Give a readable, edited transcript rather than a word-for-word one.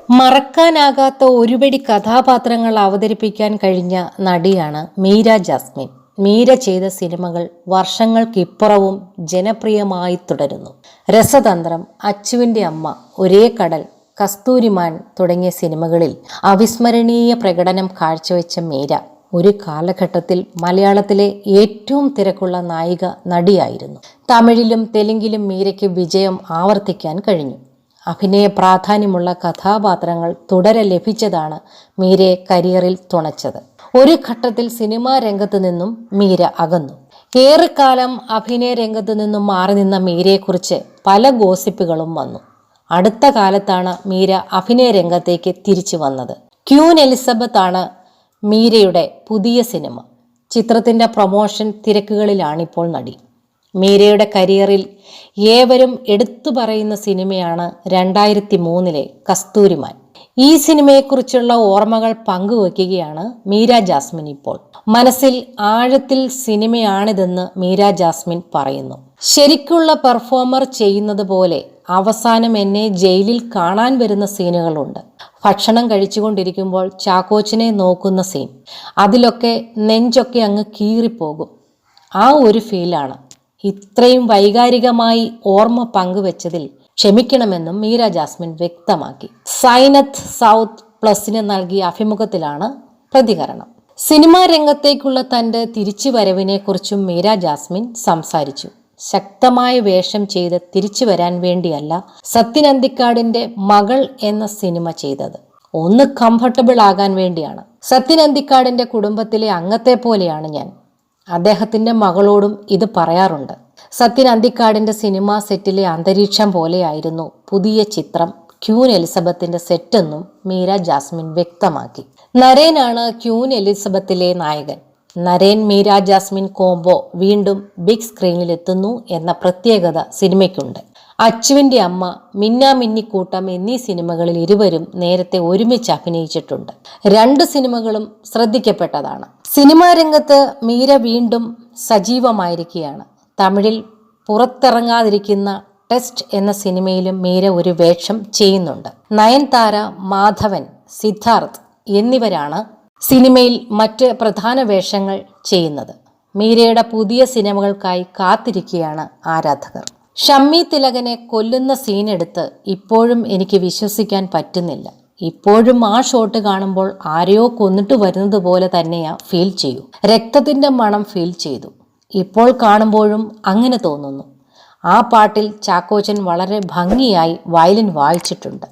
മറക്കാനാകാത്ത ഒരുപടി കഥാപാത്രങ്ങൾ അവതരിപ്പിക്കാൻ കഴിഞ്ഞ നടിയാണ് മീര ജാസ്മിൻ. മീര ചെയ്ത സിനിമകൾ വർഷങ്ങൾക്കിപ്പുറവും ജനപ്രിയമായി തുടരുന്നു. രസതന്ത്രം, അച്ചുവിൻ്റെ അമ്മ, ഒരേ കടൽ, കസ്തൂരിമാൻ തുടങ്ങിയ സിനിമകളിൽ അവിസ്മരണീയ പ്രകടനം കാഴ്ചവെച്ച മീര ഒരു കാലഘട്ടത്തിൽ മലയാളത്തിലെ ഏറ്റവും തിരക്കുള്ള നായിക നടിയായിരുന്നു. തമിഴിലും തെലുങ്കിലും മീരയ്ക്ക് വിജയം ആവർത്തിക്കാൻ കഴിഞ്ഞു. അഭിനയ പ്രാധാന്യമുള്ള കഥാപാത്രങ്ങൾ തുടരെ ലഭിച്ചതാണ് മീരയെ കരിയറിൽ തുണച്ചത്. ഒരു ഘട്ടത്തിൽ സിനിമാ രംഗത്ത് നിന്നും മീര അകന്നു. ഏറെക്കാലം അഭിനയ രംഗത്ത് നിന്നും മാറി നിന്ന മീരയെക്കുറിച്ച് പല ഗോസിപ്പുകളും വന്നു. അടുത്ത കാലത്താണ് മീര അഭിനയ രംഗത്തേക്ക് തിരിച്ചു വന്നത്. ക്യൂൻ എലിസബത്ത് ആണ് മീരയുടെ പുതിയ സിനിമ. ചിത്രത്തിൻ്റെ പ്രൊമോഷൻ തിരക്കുകളിലാണിപ്പോൾ നടി. മീരയുടെ കരിയറിൽ ഏവരും എടുത്തു പറയുന്ന സിനിമയാണ് 2003 കസ്തൂരിമാൻ. ഈ സിനിമയെക്കുറിച്ചുള്ള ഓർമ്മകൾ പങ്കുവയ്ക്കുകയാണ് മീര ജാസ്മിൻ ഇപ്പോൾ. മനസ്സിൽ ആഴത്തിൽ സിനിമയാണിതെന്ന് മീര ജാസ്മിൻ പറയുന്നു. ശരിക്കുള്ള പെർഫോമർ ചെയ്യുന്നത് പോലെ അവസാനം എന്നെ ജയിലിൽ കാണാൻ വരുന്ന സീനുകളുണ്ട്. ഭക്ഷണം കഴിച്ചുകൊണ്ടിരിക്കുമ്പോൾ ചാക്കോച്ചനെ നോക്കുന്ന സീൻ, അതിലൊക്കെ നെഞ്ചൊക്കെ അങ്ങ് കീറിപ്പോകും. ആ ഒരു ഫീലാണ്. ഇത്രയും വൈകാരികമായി ഓർമ്മ പങ്കുവെച്ചതിൽ ക്ഷമിക്കണമെന്നും മീര ജാസ്മിൻ വ്യക്തമാക്കി. സൈനത്ത് സൗത്ത് പ്ലസിന് നൽകിയ അഭിമുഖത്തിലാണ് പ്രതികരണം. സിനിമാ രംഗത്തേക്കുള്ള തൻ്റെ തിരിച്ചുവരവിനെ കുറിച്ചും മീര ജാസ്മിൻ സംസാരിച്ചു. ശക്തമായ വേഷം ചെയ്ത് തിരിച്ചു വരാൻ വേണ്ടിയല്ല സത്യൻ അന്തിക്കാടിൻ്റെ മകൾ എന്ന സിനിമ ചെയ്തത്. ഒന്ന് കംഫർട്ടബിൾ ആകാൻ വേണ്ടിയാണ്. സത്യൻ അന്തിക്കാടിൻ്റെ കുടുംബത്തിലെ അംഗത്തെ പോലെയാണ് ഞാൻ. അദ്ദേഹത്തിൻ്റെ മകളോടും ഇത് പറയാറുണ്ട്. സത്യൻ അന്തിക്കാടിൻ്റെ സിനിമാ സെറ്റിലെ അന്തരീക്ഷം പോലെയായിരുന്നു പുതിയ ചിത്രം ക്യൂൻ എലിസബത്തിൻ്റെ സെറ്റെന്നും മീര ജാസ്മിൻ വ്യക്തമാക്കി. നരേനാണ് ക്യൂൻ എലിസബത്തിലെ നായകൻ. നരേൻ മീര ജാസ്മിൻ കോംബോ വീണ്ടും ബിഗ് സ്ക്രീനിലെത്തുന്നു എന്ന പ്രത്യേകത സിനിമയ്ക്കുണ്ട്. അച്ചുവിൻ്റെ അമ്മ, മിന്നാമിന്നിക്കൂട്ടം എന്നീ സിനിമകളിൽ ഇരുവരും നേരത്തെ ഒരുമിച്ച് അഭിനയിച്ചിട്ടുണ്ട്. 2 സിനിമകളും ശ്രദ്ധിക്കപ്പെട്ടതാണ്. സിനിമാ രംഗത്ത് മീര വീണ്ടും സജീവമായിരിക്കുകയാണ്. തമിഴിൽ പുറത്തിറങ്ങാതിരിക്കുന്ന ടെസ്റ്റ് എന്ന സിനിമയിലും മീര ഒരു വേഷം ചെയ്യുന്നുണ്ട്. നയൻതാര, മാധവൻ, സിദ്ധാർത്ഥ് എന്നിവരാണ് സിനിമയിൽ മറ്റ് പ്രധാന വേഷങ്ങൾ ചെയ്യുന്നത്. മീരയുടെ പുതിയ സിനിമകൾക്കായി കാത്തിരിക്കുകയാണ് ആരാധകർ. ഷമ്മി തിലകനെ കൊല്ലുന്ന സീനെടുത്ത് ഇപ്പോഴും എനിക്ക് വിശ്വസിക്കാൻ പറ്റുന്നില്ല. ഇപ്പോഴും ആ ഷോട്ട് കാണുമ്പോൾ ആരെയോ കൊന്നിട്ട് വരുന്നത് പോലെ തന്നെയാ ഫീൽ ചെയ്യൂ. രക്തത്തിൻ്റെ മണം ഫീൽ ചെയ്തു. ഇപ്പോൾ കാണുമ്പോഴും അങ്ങനെ തോന്നുന്നു. ആ പാട്ടിൽ ചാക്കോച്ചൻ വളരെ ഭംഗിയായി വയലിൻ വായിച്ചിട്ടുണ്ട്.